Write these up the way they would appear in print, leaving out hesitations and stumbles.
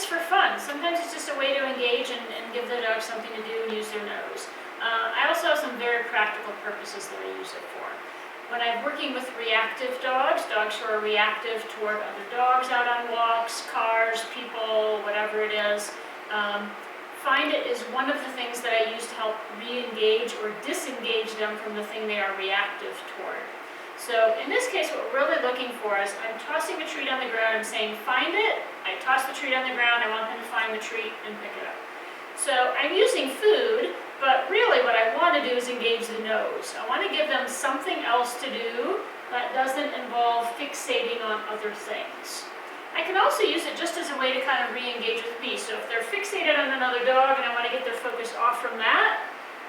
just for fun. Sometimes it's just a way to engage and give the dog something to do and use their nose. I also have some very practical purposes that I use it for. When I'm working with reactive dogs, dogs who are reactive toward other dogs out on walks, cars, people, whatever it is, Find It is one of the things that I use to help re-engage or disengage them from the thing they are reactive toward. So in this case, what we're really looking for is I'm tossing a treat on the ground and saying, find it. I toss the treat on the ground, I want them to find the treat and pick it up. So I'm using food, but really what I want to do is engage the nose. I want to give them something else to do that doesn't involve fixating on other things. I can also use it just as a way to kind of re-engage with me. So if they're fixated on another dog and I want to get their focus off from that,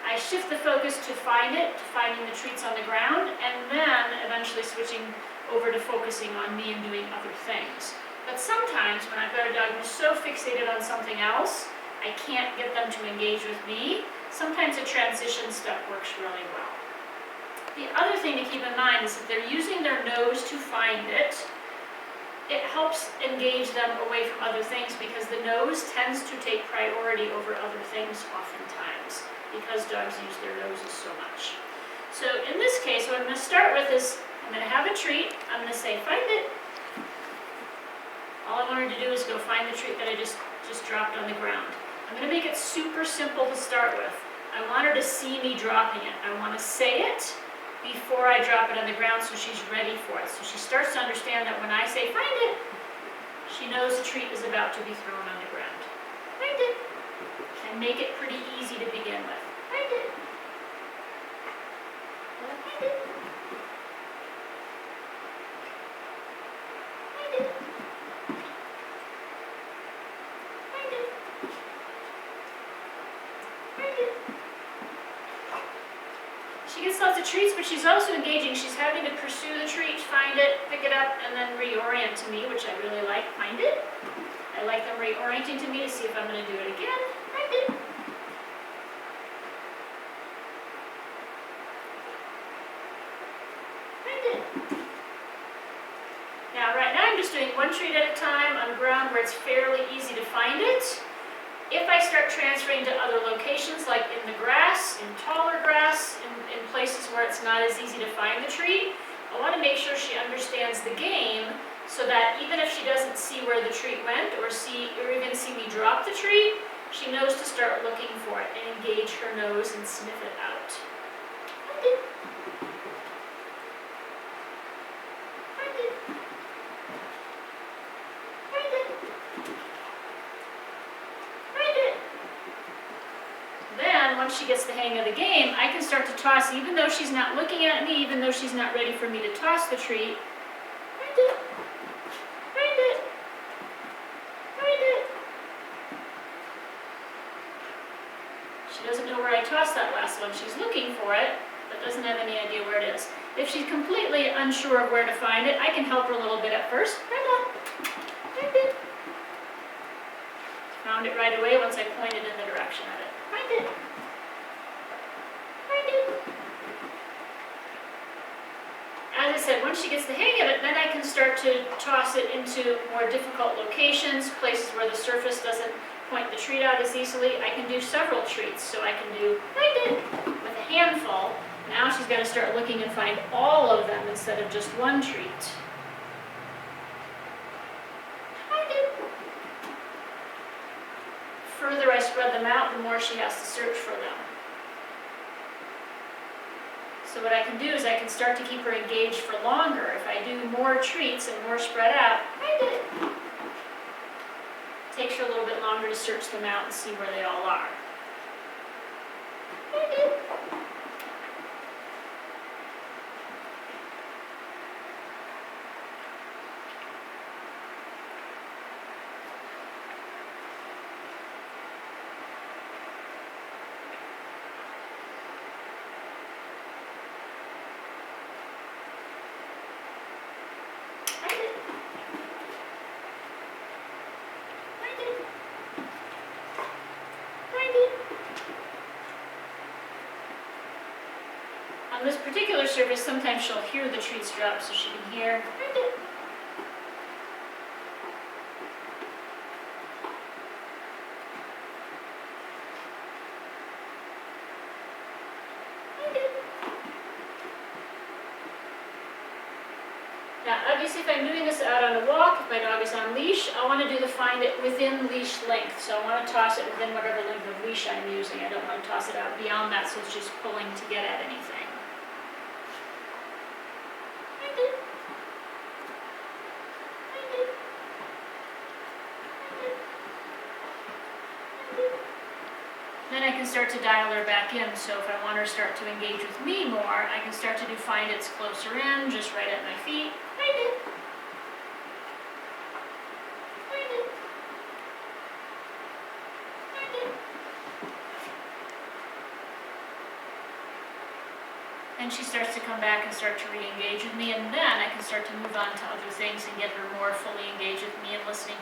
I shift the focus to Find It, to finding the treats on the ground, and then eventually switching over to focusing on me and doing other things. But sometimes when I've got a dog who's so fixated on something else, I can't get them to engage with me. Sometimes a transition step works really well. The other thing to keep in mind is if they're using their nose to find it, it helps engage them away from other things because the nose tends to take priority over other things oftentimes because dogs use their noses so much. So in this case, what I'm going to start with is I'm going to have a treat. I'm going to say, find it. All I want her to do is go find the treat that I just dropped on the ground. I'm going to make it super simple to start with. I want her to see me dropping it. I want to say it before I drop it on the ground so she's ready for it. So she starts to understand that when I say find it, she knows the treat is about to be thrown on the ground. Find it. And make it pretty easy to begin with. Find it. Find it. Find it. Find it. Find it. She gets lots of treats, but she's also engaging. She's having to pursue the treat, find it, pick it up, and then reorient to me, which I really like. Find it. I like them reorienting to me to see if I'm going to do it again. Find it. Find it. Now, right now I'm just doing one treat at a time on ground where it's fairly easy to find it. If I start transferring to other locations, like in the grass, in taller grass, in places where it's not as easy to find the treat, I want to make sure she understands the game so that even if she doesn't see where the treat went or even see me drop the treat, she knows to start looking for it and engage her nose and sniff it out. Find it. Find it. Find it. Then, once she gets the hang of the game, I can start to toss, even though she's not looking at me, even though she's not ready for me to toss the treat. Find it. Find it. Find it. She doesn't know where I tossed that last one. She's looking for it, but doesn't have any idea where it is. If she's completely unsure of where to find it, I can help her a little bit at first. Find it. Find it. Found it right away once I pointed in the direction of it. Find it. Find it. As I said, once she gets the hang of it, then I can start to toss it into more difficult locations, places where the surface doesn't point the treat out as easily. I can do several treats, so I can do find it with a handful. Now she's got to start looking and find all of them instead of just one treat. Find it. The further I spread them out, the more she has to search for them. So what I can do is I can start to keep her engaged for longer. If I do more treats and more spread out, find it. It takes her a little bit longer to search them out and see where they all are. Find it. On this particular surface, sometimes she'll hear the treats drop, so she can hear. Now, obviously, if I'm doing this out on a walk, if my dog is on leash, I want to do the find it within leash length. So I want to toss it within whatever length of leash I'm using. I don't want to toss it out beyond that, so it's just pulling to get at anything. Then I can start to dial her back in, so if I want her to start to engage with me more, I can start to do find it's closer in, just right at my feet. And she starts to come back and start to re-engage with me, and then I can start to move on to other things and get her more fully engaged with me and listening